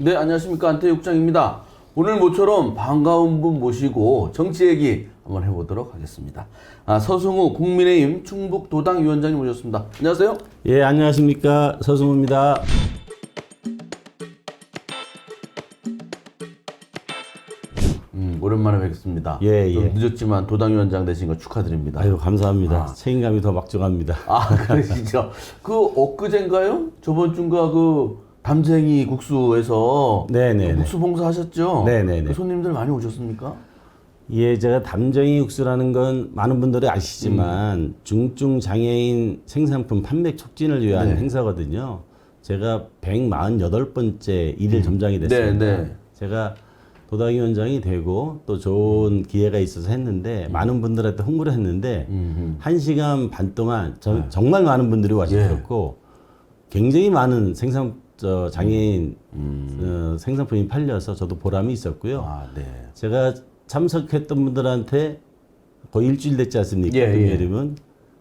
네, 안녕하십니까. 안태육장입니다. 오늘 모처럼 반가운 분 모시고 정치 얘기 한번 해보도록 하겠습니다. 서승우 국민의힘 충북도당위원장님 모셨습니다. 안녕하세요. 예, 안녕하십니까. 서승우입니다. 오랜만에 뵙겠습니다. 예, 좀 예. 늦었지만 도당위원장 되신 거 축하드립니다. 아유, 감사합니다. 책임감이 더 막중합니다. 그러시죠. 엊그젠가요? 저번 주인가 담쟁이 국수에서 네네네. 국수 봉사하셨죠? 네네네. 그 손님들 많이 오셨습니까? 예, 제가 담쟁이 국수라는 건 많은 분들이 아시지만 중증 장애인 생산품 판매 촉진을 위한 네. 행사거든요. 제가 148번째 일일 점장이 됐습니다. 네. 제가 도당위원장이 되고 또 좋은 기회가 있어서 했는데 많은 분들한테 홍보를 했는데 1시간 반 동안 정말 많은 분들이 와주셨고 굉장히 많은 장애인 생산품이 팔려서 저도 보람이 있었고요. 네. 제가 참석했던 분들한테 거의 일주일 됐지 않습니까? 예, 금요일이면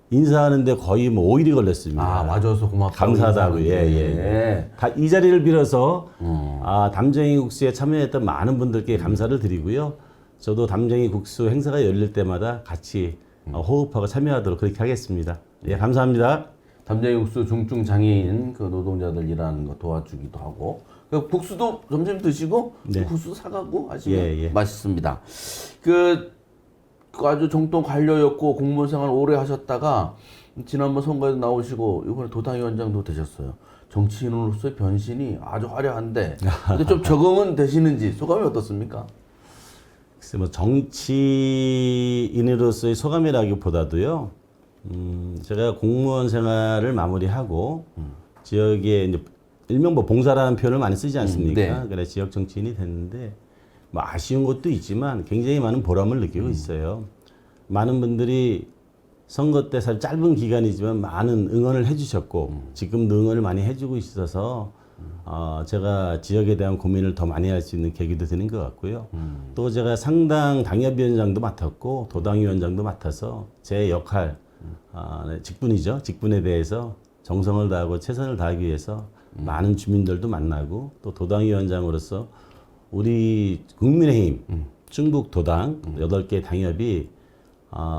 인사하는데 거의 5일이 걸렸습니다. 와줘서 고맙다고. 감사하다고. 인사하는데. 이 자리를 빌어서 담쟁이 국수에 참여했던 많은 분들께 감사를 드리고요. 저도 담쟁이 국수 행사가 열릴 때마다 같이 호흡하고 참여하도록 그렇게 하겠습니다. 예, 감사합니다. 담쟁이 국수 중증 장애인 노동자들 일하는 거 도와주기도 하고 국수도 점심 드시고 네. 국수 사가고 하시면 예. 맛있습니다. 아주 정통 관료였고 공무원 생활 오래 하셨다가 지난번 선거에도 나오시고 이번에 도당위원장도 되셨어요. 정치인으로서의 변신이 아주 화려한데 근데 좀 적응은 되시는지 소감이 어떻습니까? 글쎄 정치인으로서의 소감이라기보다도요. 제가 공무원 생활을 마무리하고 지역에 이제 일명 봉사라는 표현을 많이 쓰지 않습니까? 네. 그래 지역 정치인이 됐는데 아쉬운 것도 있지만 굉장히 많은 보람을 느끼고 있어요. 많은 분들이 선거 때 사실 짧은 기간이지만 많은 응원을 해주셨고 지금도 응원을 많이 해주고 있어서 제가 지역에 대한 고민을 더 많이 할 수 있는 계기도 되는 것 같고요. 또 제가 상당 당협위원장도 맡았고 도당위원장도 맡아서 제 역할 직분이죠. 직분에 대해서 정성을 다하고 최선을 다하기 위해서 많은 주민들도 만나고 또 도당위원장으로서 우리 국민의힘 충북도당 8개 당협이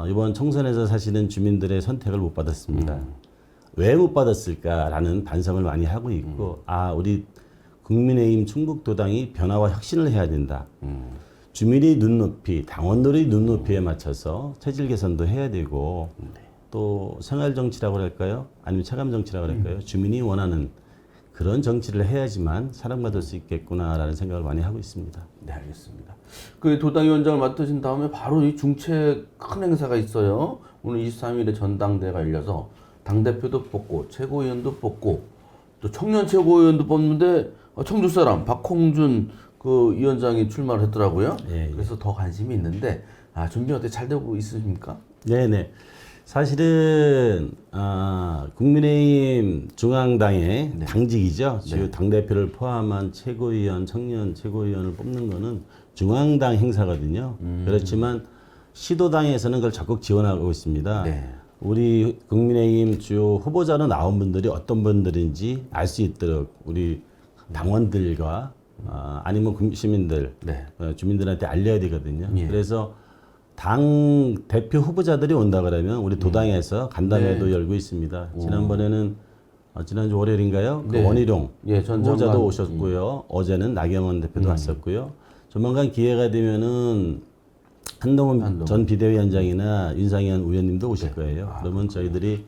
이번 총선에서 사실은 주민들의 선택을 못 받았습니다. 왜 못 받았을까라는 반성을 많이 하고 있고 우리 국민의힘 충북도당이 변화와 혁신을 해야 된다. 주민의 눈높이, 당원들의 눈높이에 맞춰서 체질 개선도 해야 되고 또 생활정치라고 할까요? 아니면 체감정치라고 할까요? 주민이 원하는 그런 정치를 해야지만 사랑받을 수 있겠구나라는 생각을 많이 하고 있습니다. 네, 알겠습니다. 도당위원장을 맡으신 다음에 바로 이 중체 큰 행사가 있어요. 오늘 23일에 전당대회가 열려서 당대표도 뽑고 최고위원도 뽑고 또 청년 최고위원도 뽑는데 청주 사람 박홍준 위원장이 출마를 했더라고요. 예. 그래서 더 관심이 있는데 준비 어떻게 잘 되고 있으십니까? 네네. 사실은 국민의힘 중앙당의 당직이죠. 주요 당대표를 포함한 최고위원, 청년 최고위원을 뽑는 거는 중앙당 행사거든요. 그렇지만 시도당에서는 그걸 적극 지원하고 있습니다. 네. 우리 국민의힘 주요 후보자로 나온 분들이 어떤 분들인지 알 수 있도록 우리 당원들과 아니면 시민들, 주민들한테 알려야 되거든요. 예. 그래서 당 대표 후보자들이 온다 그러면 우리 도당에서 간담회도 열고 있습니다. 지난번에는 지난주 월요일인가요? 네. 원희룡 전 후보자도 장관. 오셨고요. 어제는 나경원 대표도 왔었고요. 조만간 기회가 되면은 한동훈 전 비대위원장이나 윤상현 의원님도 오실 거예요. 그러면 저희들이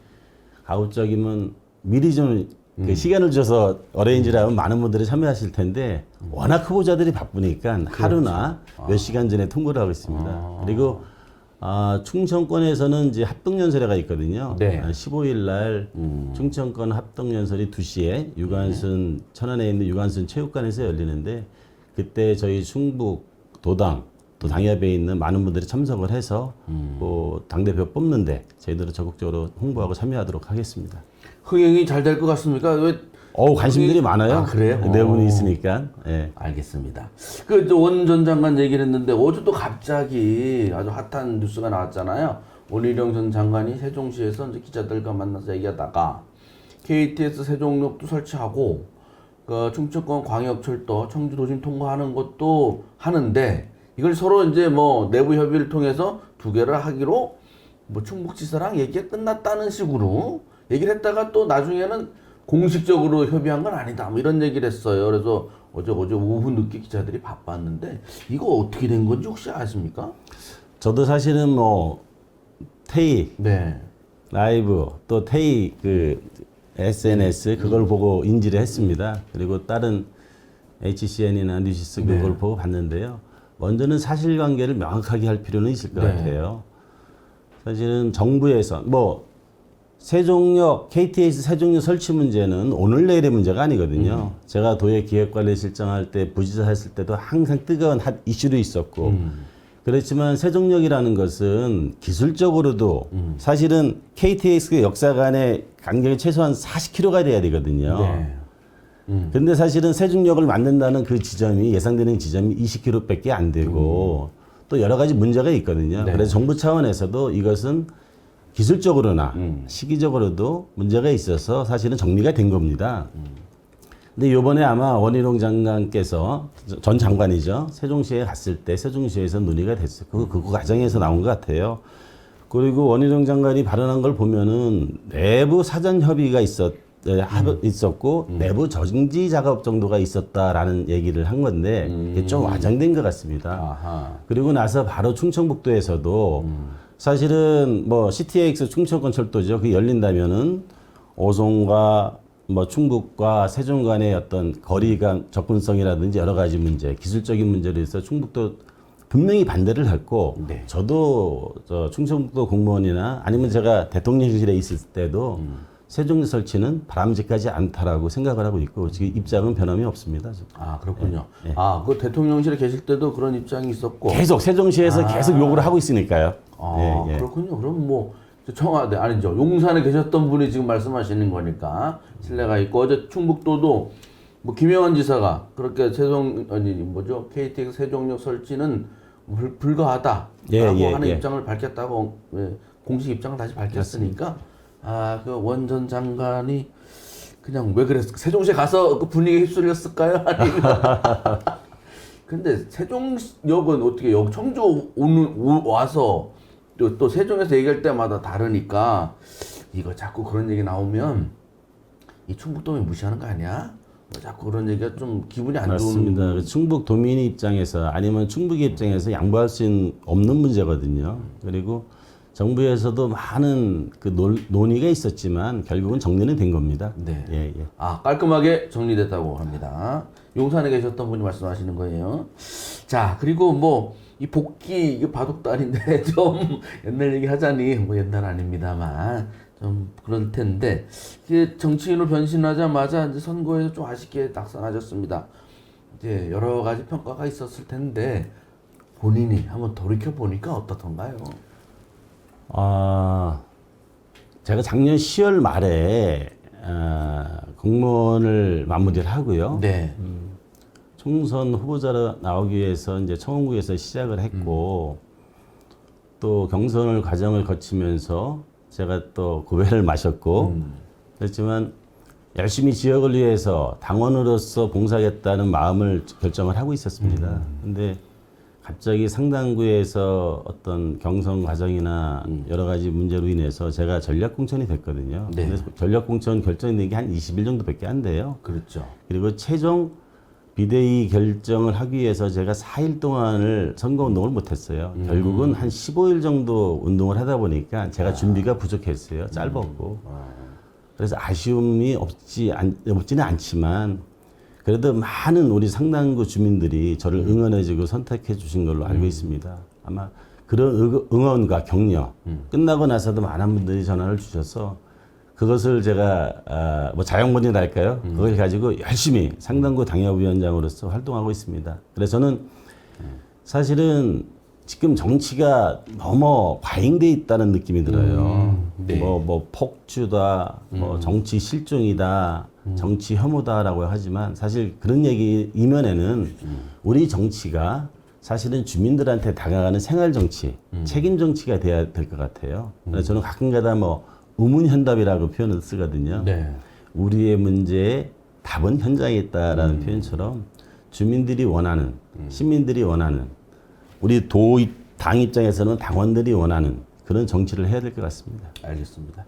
가급적이면 미리 좀 시간을 줘서 어레인지를 하면 많은 분들이 참여하실 텐데 워낙 후보자들이 바쁘니까 하루나 몇 시간 전에 통보를 하고 있습니다. 그리고 충청권에서는 이제 합동연설회가 있거든요. 네. 15일 날 충청권 합동연설이 2시에 유관순 천안에 있는 유관순 체육관에서 열리는데 그때 저희 충북 도당 또 당협에 있는 많은 분들이 참석을 해서 당대표 뽑는데 저희들은 적극적으로 홍보하고 참여하도록 하겠습니다. 흥행이 잘 될 것 같습니까? 관심들이 많아요. 그래요? 네 분이 있으니까. 예. 알겠습니다. 원 전 장관 얘기를 했는데 어제 또 갑자기 아주 핫한 뉴스가 나왔잖아요. 원희룡 전 장관이 세종시에서 이제 기자들과 만나서 얘기하다가 KTX 세종역도 설치하고 그 충청권 광역철도 청주 도심 통과하는 것도 하는데 이걸 서로 이제 뭐 내부 협의를 통해서 두 개를 하기로 뭐 충북지사랑 얘기가 끝났다는 식으로 얘기를 했다가 또 나중에는 공식적으로 협의한 건 아니다. 뭐 이런 얘기를 했어요. 그래서 어제 오후 늦게 기자들이 바빴는데 이거 어떻게 된 건지 혹시 아십니까? 저도 사실은 뭐 테이 네. 라이브 또 테이 그 SNS 그걸 보고 인지를 했습니다. 그리고 다른 HCN이나 뉴시스 그걸 보고 봤는데요. 먼저는 사실관계를 명확하게 할 필요는 있을 것 같아요. 사실은 정부에서 뭐 세종역 KTX 세종역 설치 문제는 오늘 내일의 문제가 아니거든요. 제가 도에 기획관리실장할 때 부지사 했을 때도 항상 뜨거운 이슈로 있었고 그렇지만 세종역이라는 것은 기술적으로도 사실은 KTX 역사 간의 간격이 최소한 40km가 돼야 되거든요. 근데 사실은 세종역을 만든다는 그 지점이 예상되는 지점이 20km밖에 안 되고 또 여러 가지 문제가 있거든요. 그래서 정부 차원에서도 이것은 기술적으로나 시기적으로도 문제가 있어서 사실은 정리가 된 겁니다. 근데 이번에 아마 원희룡 장관께서 전 장관이죠. 세종시에 갔을 때 세종시에서 논의가 됐어요. 그 과정에서 나온 것 같아요. 그리고 원희룡 장관이 발언한 걸 보면은 내부 사전 협의가 있었고 내부 정지 작업 정도가 있었다라는 얘기를 한 건데 이게 좀 와장된 것 같습니다. 아하. 그리고 나서 바로 충청북도에서도 사실은 뭐 CTX 충청권 철도죠. 그게 열린다면은 오송과 뭐 충북과 세종 간의 어떤 거리가 접근성이라든지 여러 가지 문제, 기술적인 문제로 해서 충북도 분명히 반대를 했고 저도 저 충청북도 공무원이나 아니면 제가 대통령실에 있을 때도 세종역 설치는 바람직하지 않다라고 생각을 하고 있고 지금 입장은 변함이 없습니다. 아 그렇군요. 그 대통령실에 계실 때도 그런 입장이 있었고 계속 세종시에서 계속 요구를 하고 있으니까요. 그렇군요. 그럼 뭐 청와대 아니죠. 용산에 계셨던 분이 지금 말씀하시는 거니까 신뢰가 있고 어제 충북도도 뭐 김영환 지사가 그렇게 KTX 세종역 설치는 불가하다라고 하는 입장을 밝혔다고 공식 입장을 다시 밝혔으니까 그 원 전 장관이 그냥 왜 그랬을까? 세종시에 가서 그 분위기에 휩쓸렸을까요? 아니면 근데 세종역은 어떻게 여기 청주 와서 또 세종에서 얘기할 때마다 다르니까 이거 자꾸 그런 얘기 나오면 이 충북도민이 무시하는 거 아니야? 뭐 자꾸 그런 얘기가 좀 기분이 안 맞습니다. 좋은. 충북 도민의 입장에서 아니면 충북의 입장에서 양보할 수 없는 문제거든요. 그리고 정부에서도 많은 그 논의가 있었지만 결국은 정리는 된 겁니다. 네. 깔끔하게 정리됐다고 합니다. 용산에 계셨던 분이 말씀하시는 거예요. 자, 그리고 뭐 이 복귀 이게 바둑단인데 좀 옛날 얘기 하자니 뭐 옛날 아닙니다만 좀 그럴 텐데 이게 정치인으로 변신하자마자 이제 선거에서 좀 아쉽게 낙선하셨습니다. 이제 여러 가지 평가가 있었을 텐데 본인이 한번 돌이켜 보니까 어떻던가요? 제가 작년 10월 말에 공무원을 마무리를 하고요. 총선 후보자로 나오기 위해서 이제 청원구에서 시작을 했고 또 경선을 과정을 거치면서 제가 또 고배를 마셨고 그렇지만 열심히 지역을 위해서 당원으로서 봉사하겠다는 마음을 결정을 하고 있었습니다. 근데 갑자기 상당구에서 어떤 경선 과정이나 여러 가지 문제로 인해서 제가 전략공천이 됐거든요. 근데 전략공천 결정이 된 게 한 20일 정도밖에 안 돼요. 그렇죠. 그리고 최종 비대위 결정을 하기 위해서 제가 4일 동안을 선거운동을 못했어요. 결국은 한 15일 정도 운동을 하다 보니까 제가 준비가 부족했어요. 짧았고. 그래서 아쉬움이 없지는 않지만 그래도 많은 우리 상당구 주민들이 저를 응원해주고 선택해 주신 걸로 알고 있습니다. 아마 그런 응원과 격려 끝나고 나서도 많은 분들이 전화를 주셔서 그것을 제가 뭐 자양분이랄까요? 그걸 가지고 열심히 상당구 당협위원장으로서 활동하고 있습니다. 그래서 저는 사실은 지금 정치가 너무 과잉돼 있다는 느낌이 들어요. 뭐 폭주다, 뭐 정치 실종이다, 정치 혐오다라고 하지만 사실 그런 얘기 이면에는 우리 정치가 사실은 주민들한테 다가가는 생활 정치, 책임 정치가 돼야 될 것 같아요. 그래서 저는 가끔가다 뭐 우문현답이라고 표현을 쓰거든요. 우리의 문제에 답은 현장에 있다라는 표현처럼 주민들이 원하는, 시민들이 원하는, 우리 당 입장에서는 당원들이 원하는 그런 정치를 해야 될 것 같습니다. 알겠습니다.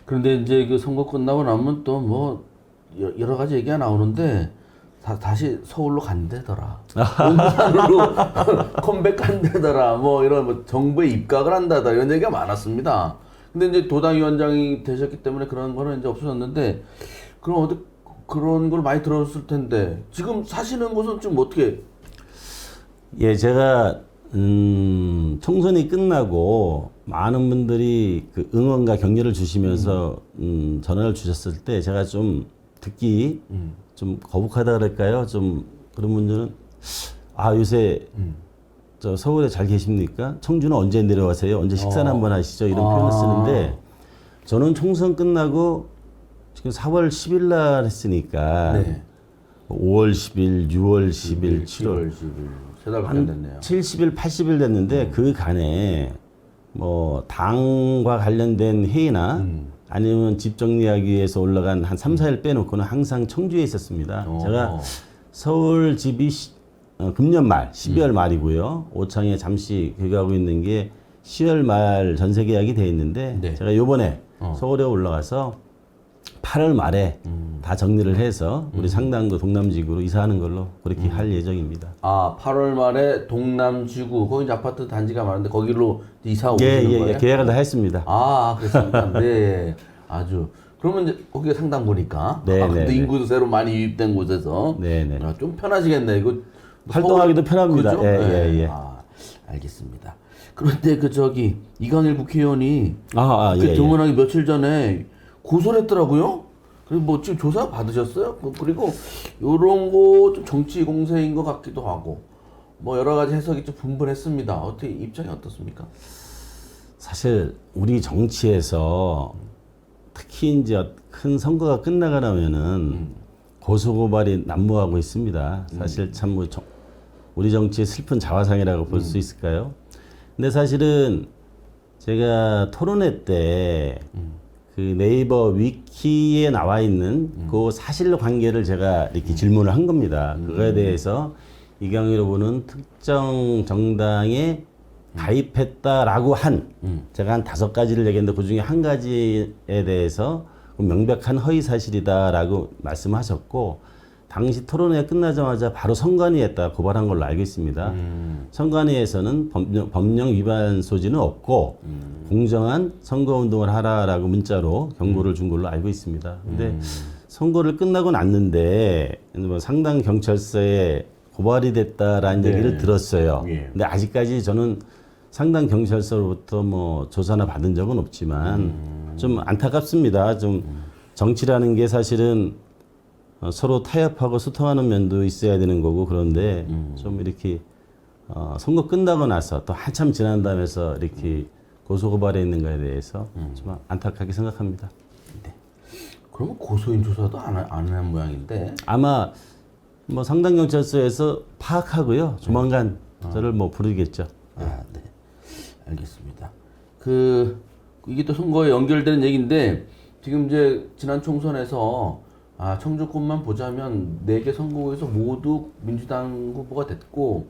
그런데 이제 그 선거 끝나고 나면 또 뭐 여러 가지 얘기가 나오는데 다시 서울로 간대더라. 용산으로 컴백한대더라. 뭐 이런 뭐 정부에 입각을 한다더라. 이런 얘기가 많았습니다. 근데 이제 도당위원장이 되셨기 때문에 그런 거는 이제 없어졌는데 그럼 어디 그런 걸 많이 들었을 텐데 지금 사시는 곳은 지금 어떻게? 예, 제가 총선이 끝나고 많은 분들이 그 응원과 격려를 주시면서 전화를 주셨을 때 제가 좀 듣기 좀 거북하다 그럴까요? 좀 그런 분들은 요새 저 서울에 잘 계십니까? 청주는 언제 내려가세요? 언제 식사나 한번 하시죠? 이런 표현을 쓰는데 저는 총선 끝나고 지금 4월 10일 날 했으니까 네. 5월 10일, 6월 10일, 7월 10일 세 달밖에 안 됐네요. 70일, 80일 됐는데 그 간에 뭐 당과 관련된 회의나 아니면 집 정리하기 위해서 올라간 한 3, 4일 빼놓고는 항상 청주에 있었습니다. 제가 서울 집이 금년 말, 12월 말이고요. 오창에 잠시 귀가하고 있는 게 10월 말 전세 계약이 돼 있는데 네. 제가 요번에 서울에 올라가서 8월 말에 다 정리를 해서 우리 상당도 동남지구로 이사하는 걸로 그렇게 할 예정입니다. 8월 말에 동남지구 거기 이제 아파트 단지가 많은데 거기로 이사 오시는 거예요? 예, 계약을 다 했습니다. 그렇습니까? 네, 아주. 그러면 이제 거기가 상당부니까. 네, 근데 네, 인구도 새로 많이 유입된 곳에서. 네. 좀 편하시겠네. 이거 활동하기도 편합니다. 그죠? 예. 알겠습니다. 그런데 이강일 국회의원이 예. 드문하게 며칠 전에 고소를 했더라고요. 그리고 뭐 지금 조사 받으셨어요? 그리고 요런 거 좀 정치 공세인 것 같기도 하고 뭐 여러 가지 해석이 좀 분분했습니다. 어떻게 입장이 어떻습니까? 사실 우리 정치에서 특히 이제 큰 선거가 끝나가려면은 고소고발이 난무하고 있습니다. 사실 참 우리 정치의 슬픈 자화상이라고 볼 수 있을까요? 근데 사실은 제가 토론회 때 그 네이버 위키에 나와 있는 그 사실관계를 제가 이렇게 질문을 한 겁니다. 그거에 대해서 이강일 후보는 특정 정당에 가입했다라고 제가 한 5가지를 얘기했는데 그 중에 한 가지에 대해서 명백한 허위 사실이다라고 말씀하셨고 당시 토론회 끝나자마자 바로 선관위에다 고발한 걸로 알고 있습니다. 선관위에서는 법령 위반 소지는 없고 공정한 선거운동을 하라라고 문자로 경고를 준 걸로 알고 있습니다. 근데 선거를 끝나고 났는데 뭐 상당 경찰서에 고발이 됐다라는 얘기를 들었어요. 근데 아직까지 저는 상당 경찰서로부터 뭐 조사나 받은 적은 없지만 좀 안타깝습니다. 좀 정치라는 게 사실은 서로 타협하고 소통하는 면도 있어야 되는 거고 그런데 좀 이렇게 선거 끝나고 나서 또 한참 지난 다음에서 이렇게 고소고발해 있는 거에 대해서 좀 안타깝게 생각합니다. 네. 그러면 고소인 조사도 안 한 모양인데 아마 뭐 상당 경찰서에서 파악하고요. 조만간 저를 뭐 부르겠죠. 네. 알겠습니다. 이게 또 선거에 연결되는 얘기인데 지금 이제 지난 총선에서 청주권만 보자면 4개 선거구에서 모두 민주당 후보가 됐고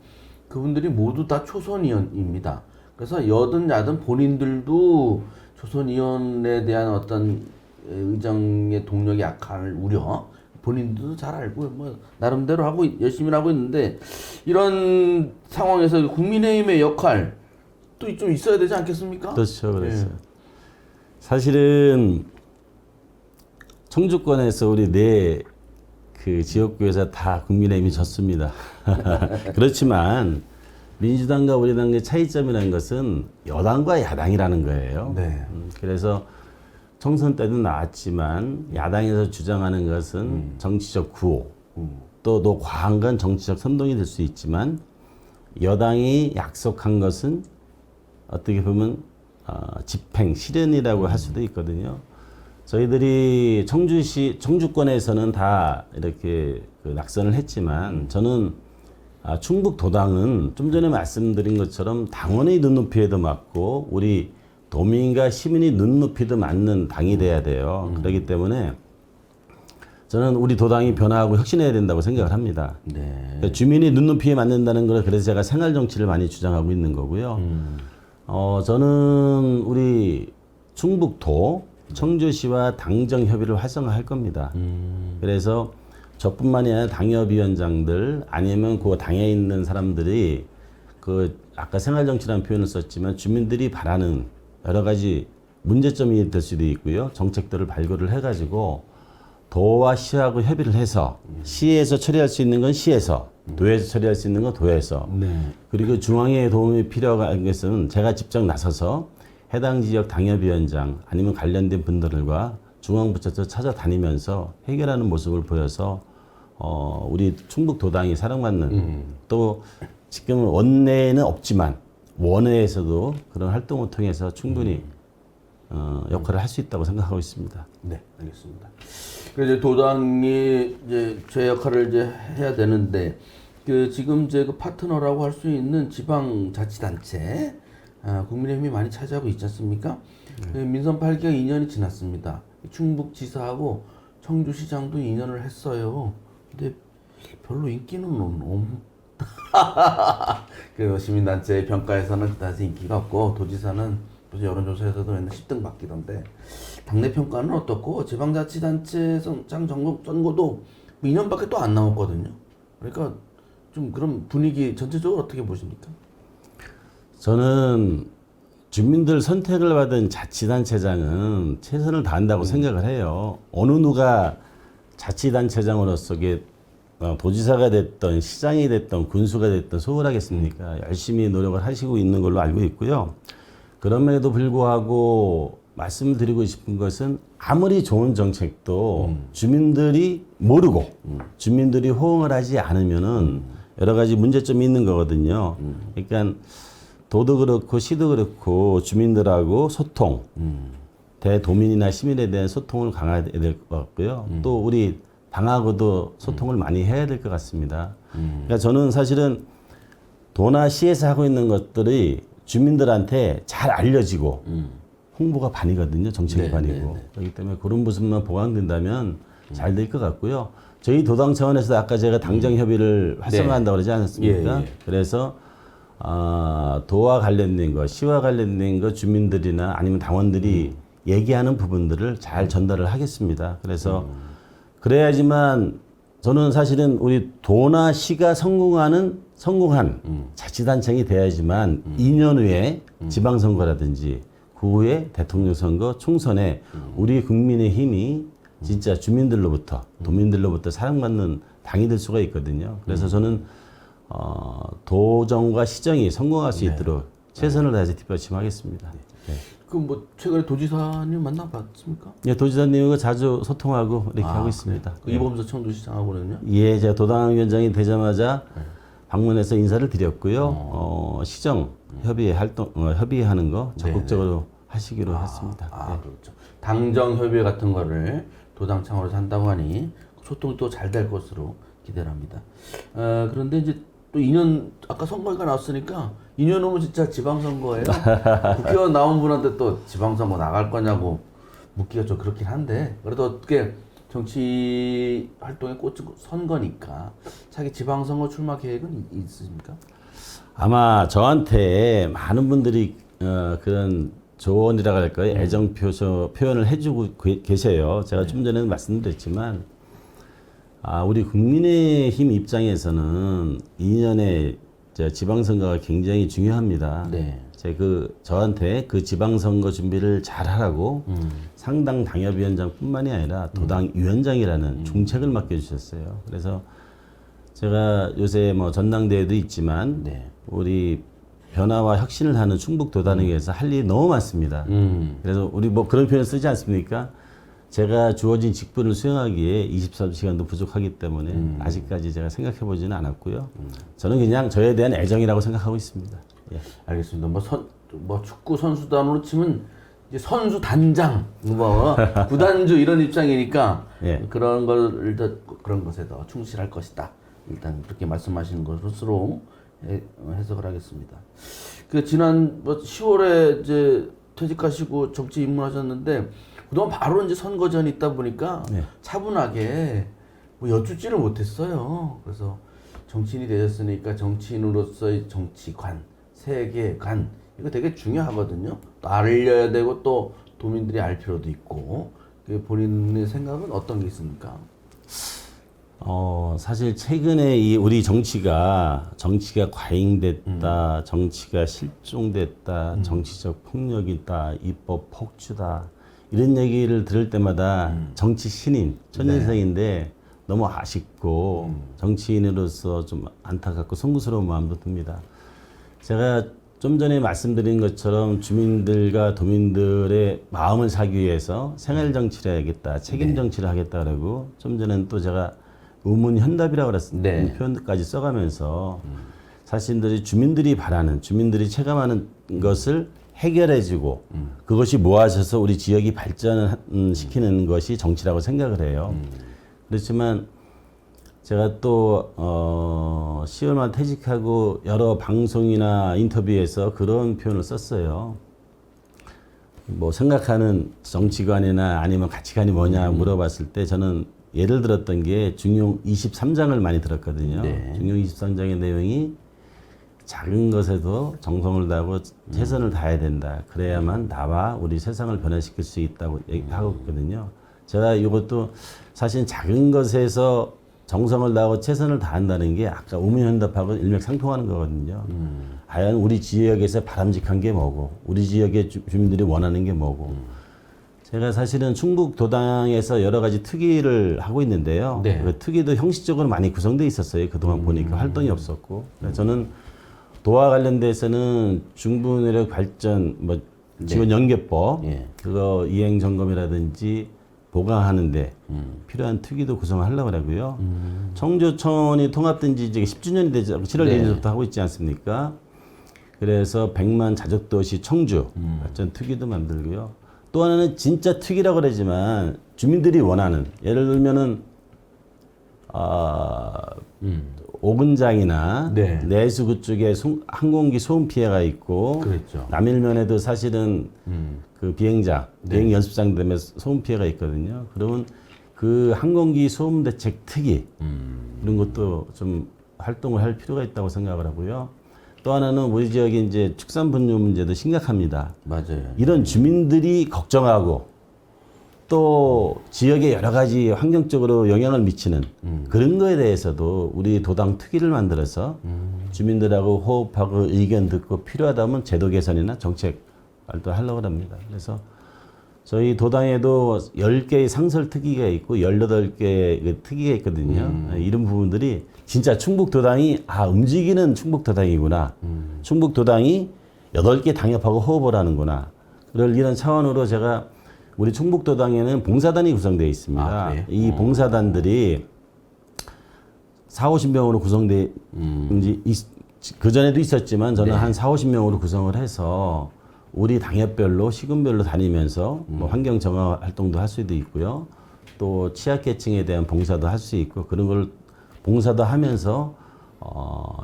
그분들이 모두 다 초선의원입니다. 그래서 여든 야든 본인들도 초선의원에 대한 어떤 의정의 동력이 약할 우려 본인들도 잘 알고 뭐 나름대로 열심히 하고 있는데 이런 상황에서 국민의힘의 역할 또 좀 있어야 되지 않겠습니까? 그렇죠. 사실은 청주권에서 우리 그 지역구에서 다 국민의힘이 졌습니다. 그렇지만 민주당과 우리 당의 차이점이라는 것은 여당과 야당이라는 거예요. 네. 그래서 총선 때도 나왔지만 야당에서 주장하는 것은 정치적 구호, 또 과한 건 정치적 선동이 될 수 있지만 여당이 약속한 것은 어떻게 보면 집행, 실현이라고 할 수도 있거든요. 저희들이 청주권에서는 다 이렇게 낙선을 했지만 저는 충북 도당은 좀 전에 말씀드린 것처럼 당원의 눈높이에도 맞고 우리 도민과 시민이 눈높이도 맞는 당이 돼야 돼요. 그렇기 때문에 저는 우리 도당이 변화하고 혁신해야 된다고 생각을 합니다. 네. 그러니까 주민이 눈높이에 맞는다는 걸 그래서 제가 생활 정치를 많이 주장하고 있는 거고요. 저는 우리 충북도 청주시와 당정 협의를 활성화할 겁니다. 그래서 저뿐만이 아니라 당협위원장들 아니면 그 당에 있는 사람들이 그 아까 생활 정치라는 표현을 썼지만 주민들이 바라는 여러 가지 문제점이 될 수도 있고요. 정책들을 발굴을 해가지고 도와 시하고 협의를 해서 시에서 처리할 수 있는 건 시에서, 도에서 처리할 수 있는 건 도에서, 네. 그리고 중앙의 도움이 필요한 것은 제가 직접 나서서 해당 지역 당협위원장 아니면 관련된 분들과 중앙부처에서 찾아다니면서 해결하는 모습을 보여서 우리 충북도당이 사랑받는 또 지금 원내에는 없지만 원외에서도 그런 활동을 통해서 충분히 역할을 할 수 있다고 생각하고 있습니다. 네, 알겠습니다. 그래서 이제 도당이 이제 제 역할을 이제 해야 되는데 그 지금 이제 그 파트너라고 할 수 있는 지방자치단체 국민의힘이 많이 차지하고 있지 않습니까? 그 민선 8기가 2년이 지났습니다. 충북지사하고 청주시장도 2년을 했어요. 근데 별로 인기는 그 시민단체 평가에서는 그다지 인기가 없고 도지사는 그래서 여론조사에서도 맨날 10등 받기던데 당내 평가는 어떻고 지방자치단체 선거도 2년밖에 또 안 남았거든요. 그러니까 좀 그런 분위기 전체적으로 어떻게 보십니까? 저는 주민들 선택을 받은 자치단체장은 최선을 다한다고 생각을 해요. 어느 누가 자치단체장으로서 도지사가 됐던 시장이 됐던 군수가 됐던 소홀하겠습니까? 열심히 노력을 하시고 있는 걸로 알고 있고요. 그럼에도 불구하고 말씀드리고 싶은 것은 아무리 좋은 정책도 주민들이 모르고 주민들이 호응을 하지 않으면은 여러 가지 문제점이 있는 거거든요. 그러니까 도도 그렇고 시도 그렇고 주민들하고 소통, 대도민이나 시민에 대한 소통을 강화해야 될 것 같고요. 또 우리 당하고도 소통을 많이 해야 될 것 같습니다. 그러니까 저는 사실은 도나 시에서 하고 있는 것들이 주민들한테 잘 알려지고 홍보가 반이거든요. 정책이 네, 반이고. 네, 네. 그렇기 때문에 그런 모습만 보강된다면 잘 될 것 같고요. 저희 도당 차원에서 아까 제가 당정 협의를 활성화한다고 그러지 않았습니까? 예, 예. 그래서 도와 관련된 거, 시와 관련된 거 주민들이나 아니면 당원들이 얘기하는 부분들을 잘 전달을 하겠습니다. 그래서 그래야지만 저는 사실은 우리 도나 시가 성공한 자치단체이 돼야지만 2년 후에 지방선거라든지 그 후에 대통령 선거, 총선에 우리 국민의 힘이 진짜 주민들로부터 도민들로부터 사랑받는 당이 될 수가 있거든요. 그래서 저는 도정과 시정이 성공할 수 있도록 최선을 다해서 뒷받침하겠습니다. 네. 그 뭐 최근에 도지사님 만나봤습니까? 예, 도지사님과 자주 소통하고 이렇게 하고 있습니다. 그 이범서 청주시장하고는요? 예, 제가 도당위원장이 되자마자 방문해서 인사를 드렸고요. 시정 협의하는 거 적극적으로 하시기로 했습니다. 네. 그렇죠. 당정 협의 같은 거를 도당 차원에서 한다고 하니 소통이 또 잘 될 것으로 기대를 합니다. 그런데 이제 또 2년 아까 선거가 나왔으니까 2년 후면 진짜 지방선거예요. 국회의원 나온 분한테 또 지방선거 나갈 거냐고 묻기가 좀 그렇긴 한데 그래도 어떻게 정치 활동에 꽂힌 선거니까 자기 지방선거 출마 계획은 있으십니까? 아마 저한테 많은 분들이 그런 조언이라고 할까요? 애정 표현을 해주고 계세요. 제가 좀 전에 말씀드렸지만 우리 국민의힘 입장에서는 2년의 지방선거가 굉장히 중요합니다. 네. 저한테 그 지방선거 준비를 잘 하라고 상당 당협위원장뿐만이 아니라 도당 위원장이라는 중책을 맡겨주셨어요. 그래서 제가 요새 뭐 전당대회도 있지만 우리 변화와 혁신을 하는 충북 도당에 위해서 할 일이 너무 많습니다. 그래서 우리 뭐 그런 표현 쓰지 않습니까? 제가 주어진 직분을 수행하기에 23시간도 부족하기 때문에 아직까지 제가 생각해 보지는 않았고요. 저는 그냥 저에 대한 애정이라고 생각하고 있습니다. 예. 알겠습니다. 뭐 축구 선수단으로 치면 이제 선수 단장, 구단주 이런 입장이니까 예. 그런 것에 더 충실할 것이다. 일단 그렇게 말씀하시는 것으로 해석을 하겠습니다. 그 지난 10월에 이제 퇴직하시고 정치 입문하셨는데 그동안 바로 이제 선거전이 있다 보니까 네. 차분하게 뭐 여쭙지를 못했어요. 그래서 정치인이 되셨으니까 정치인으로서의 정치관, 세계관 이거 되게 중요하거든요. 또 알려야 되고 또 도민들이 알 필요도 있고 그 본인의 생각은 어떤 게 있습니까? 사실 최근에 이 우리 정치가 과잉됐다, 정치가 실종됐다, 정치적 폭력이다, 입법 폭주다 이런 얘기를 들을 때마다 정치 신인 초년생인데 너무 아쉽고 정치인으로서 좀 안타깝고 송구스러운 마음도 듭니다. 제가 좀 전에 말씀드린 것처럼 주민들과 도민들의 마음을 사기 위해서 생활 정치를 해야겠다, 책임 정치를 하겠다 그러고 좀 전에는 또 제가 의문현답이라고 그랬습니다. 네. 표현까지 써가면서 자신들이 주민들이 바라는, 주민들이 체감하는 것을 해결해주고 그것이 모아져서 우리 지역이 발전시키는 것이 정치라고 생각을 해요. 그렇지만 제가 또 10월만 퇴직하고 여러 방송이나 인터뷰에서 그런 표현을 썼어요. 뭐 생각하는 정치관이나 아니면 가치관이 뭐냐 물어봤을 때 저는 예를 들었던 게 중용 23장을 많이 들었거든요. 네. 중용 23장의 내용이 작은 것에도 정성을 다하고 최선을 다해야 된다. 그래야만 나와 우리 세상을 변화시킬 수 있다고 얘기하고 있거든요. 제가 이것도 사실 작은 것에서 정성을 다하고 최선을 다한다는 게 아까 우문현답하고 일맥상통하는 거거든요. 과연 우리 지역에서 바람직한 게 뭐고 우리 지역의 주민들이 원하는 게 뭐고 제가 사실은 충북 도당에서 여러 가지 특위를 하고 있는데요. 네. 그 특위도 형식적으로 많이 구성돼 있었어요. 그동안 보니까 활동이 없었고. 저는 도와 관련돼서는 중부내력 발전 뭐 지원 연계법 그거 이행 점검이라든지 보강하는데 필요한 특위도 구성하려고 하고요. 청주천이 통합된 지 이제 10주년이 되죠. 7월 1일부터 하고 있지 않습니까? 그래서 100만 자족도시 청주 발전 특위도 만들고요. 또 하나는 진짜 특위라고 그러지만 주민들이 원하는 예를 들면은 오근장이나 네. 내수 그쪽에 항공기 소음 피해가 있고 그랬죠. 남일면에도 사실은 그 비행 연습장 때문에 소음 피해가 있거든요. 그러면 그 항공기 소음 대책 특위 이런 것도 좀 활동을 할 필요가 있다고 생각을 하고요. 또 하나는 우리 지역의 이제 축산 분뇨 문제도 심각합니다. 맞아요. 이런 주민들이 걱정하고 또 지역에 여러 가지 환경적으로 영향을 미치는 그런 거에 대해서도 우리 도당 특위를 만들어서 주민들하고 호흡하고 의견 듣고 필요하다면 제도 개선이나 정책 발표하려고 합니다. 그래서 저희 도당에도 10개의 상설 특위가 있고 18개의 특위가 있거든요. 이런 부분들이 진짜 충북 도당이 움직이는 충북 도당이구나. 충북 도당이 8개 당협하고 호흡을 하는구나. 이런 차원으로 제가 우리 충북 도당에는 봉사단이 구성되어 있습니다. 이 봉사단들이 40~50명으로 구성돼 그 전에도 있었지만 저는 한 40~50명으로 구성을 해서 우리 당협별로 시군별로 다니면서 뭐 환경 정화 활동도 할 수도 있고요. 또 취약계층에 대한 봉사도 할 수 있고 그런 걸 봉사도 하면서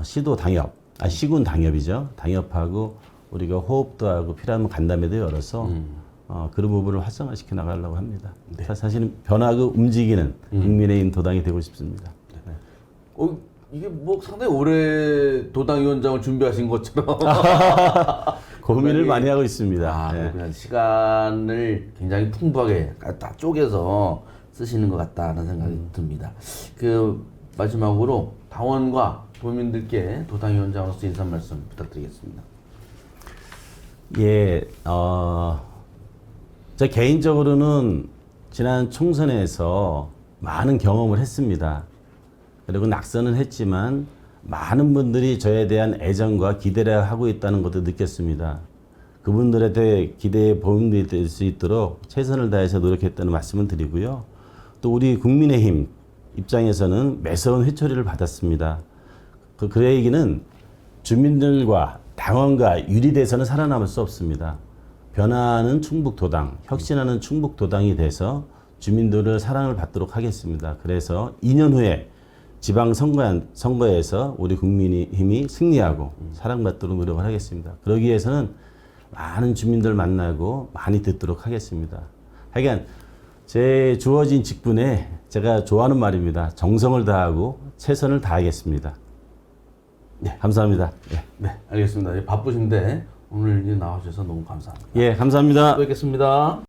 시도 당협, 시군 당협이죠. 당협하고 우리가 호흡도 하고 필요하면 간담회도 열어서 그런 부분을 활성화시켜 나가려고 합니다. 사실은 변하고 움직이는 국민의힘 도당이 되고 싶습니다. 이게 뭐 상당히 오래 도당위원장을 준비하신 것처럼 고민을 많이 하고 있습니다. 그냥 시간을 굉장히 풍부하게 다 쪼개서 쓰시는 것 같다는 생각이 듭니다. 그 마지막으로 당원과 도민들께 도당위원장으로서 인사 말씀 부탁드리겠습니다. 저 개인적으로는 지난 총선에서 많은 경험을 했습니다. 그리고 낙선은 했지만 많은 분들이 저에 대한 애정과 기대를 하고 있다는 것도 느꼈습니다. 그분들한테 기대에 보응이 될 수 있도록 최선을 다해서 노력했다는 말씀을 드리고요. 또 우리 국민의힘 입장에서는 매서운 회초리를 받았습니다. 그 얘기는 주민들과 당원과 유리돼서는 살아남을 수 없습니다. 변화하는 충북도당, 혁신하는 충북도당이 돼서 주민들의 사랑을 받도록 하겠습니다. 그래서 2년 후에 지방선거에서 우리 국민의힘이 승리하고 사랑받도록 노력을 하겠습니다. 그러기 위해서는 많은 주민들 만나고 많이 듣도록 하겠습니다. 하여간 제 주어진 직분에 제가 좋아하는 말입니다. 정성을 다하고 최선을 다하겠습니다. 네. 감사합니다. 예, 네, 알겠습니다. 바쁘신데 오늘 나와주셔서 너무 감사합니다. 예 감사합니다. 또 뵙겠습니다.